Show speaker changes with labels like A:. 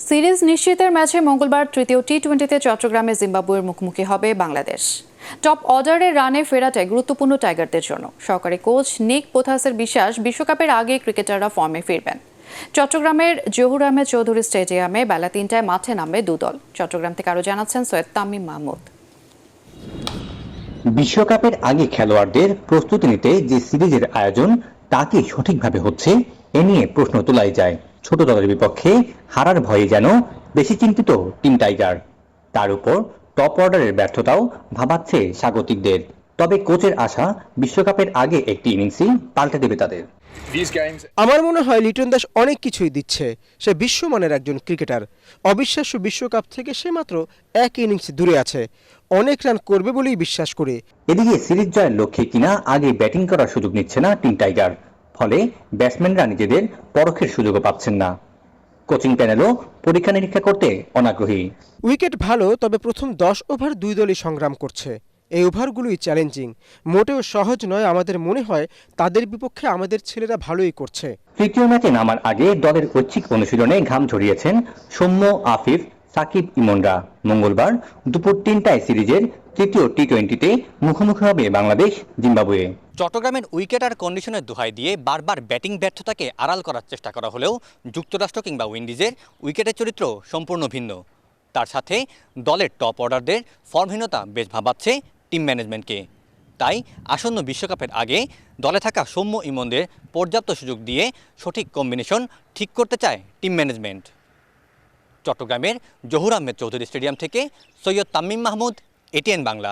A: Series নিশ্চিতের ম্যাচে মঙ্গলবার তৃতীয় টি-20তে চট্টগ্রামে জিম্বাবুয়ের মুখোমুখি হবে বাংলাদেশ। টপ অর্ডারের রানে ফেরাটাই গুরুত্বপূর্ণ টাইগারদের জন্য। সহকারী কোচ নিক পোথাসের বিশ্বাস, বিশ্বকাপের আগে ক্রিকেটাররা ফর্মে ফিরবেন। চট্টগ্রামের জহুর আহমেদ চৌধুরী স্টেডিয়ামে বেলা 3টায় মাঠে নামবে দুদল। চট্টগ্রাম থেকে আরও জানাচ্ছেন সৈয়দ তামিম মাহমুদ।
B: বিশ্বকাপের আগে খেলোয়াড়দের প্রস্তুতি নিতে যে সিরিজের আয়োজন তা কি সঠিকভাবে হচ্ছে, এ নিয়ে প্রশ্ন তোলাই যায়। ছোট দলের বিপক্ষে হারার ভয়ে যেন বেশি চিন্তিত টিম টাইগার। তার উপর টপ অর্ডারের ব্যর্থতাও ভাবাচ্ছে স্বাগতিকদের। তবে কোচের আশা, বিশ্বকাপের আগে একটি ইনিংসই পাল্টে দেবে তাদের।
C: আমার মনে হয় লিটন দাস অনেক কিছুই দিচ্ছে। সে বিশ্বমানের একজন ক্রিকেটার। অবিশ্বাস্য বিশ্বকাপ থেকে সে মাত্র এক ইনিংস দূরে আছে। অনেক রান করবে বলেই বিশ্বাস করি।
B: এদিকে সিরিজ জয়ের লক্ষ্যে কিনা আগে ব্যাটিং করার সুযোগ নিচ্ছে না টিম টাইগার। ফলে ব্যাটসম্যানরা নিজেদের পরখের সুযোগও পাচ্ছেন না। কোচিং প্যানেলও পরীক্ষা নিরীক্ষা করতে অনাগ্রহী।
C: উইকেট ভালো, তবে প্রথম 10 ওভার দুই দলই সংগ্রাম করছে। এই ওভারগুলোই চ্যালেঞ্জিং, মোটেও সহজ নয়। আমাদের মনে হয় তাদের বিপক্ষে আমাদের ছেলেরা ভালোই করছে।
B: তৃতীয় ম্যাচে নামার আগে দলের ঐচ্ছিক অনুশীলনে ঘাম ঝরিয়েছেন সৌম্য, আফিফ, সাকিব, ইমনরা। মঙ্গলবার দুপুর 3টায় সিরিজের তৃতীয় টি-20তে মুখোমুখি হবে বাংলাদেশ জিম্বাবুয়ে।
D: চট্টগ্রামের উইকেট আর কন্ডিশনের দোহাই দিয়ে বারবার ব্যাটিং ব্যর্থতাকে আড়াল করার চেষ্টা করা হলেও যুক্তরাষ্ট্র কিংবা উইন্ডিজের উইকেটের চরিত্র সম্পূর্ণ ভিন্ন। তার সাথে দলের টপ অর্ডারদের ফর্মহীনতা বেশ ভাবাচ্ছে টিম ম্যানেজমেন্টকে। তাই আসন্ন বিশ্বকাপের আগে দলে থাকা সৌম্য, ইমনদের পর্যাপ্ত সুযোগ দিয়ে সঠিক কম্বিনেশন ঠিক করতে চায় টিম ম্যানেজমেন্ট। চট্টগ্রামের জহুর আহমেদ চৌধুরী স্টেডিয়াম থেকে সৈয়দ তামিম মাহমুদ, এটিএন বাংলা।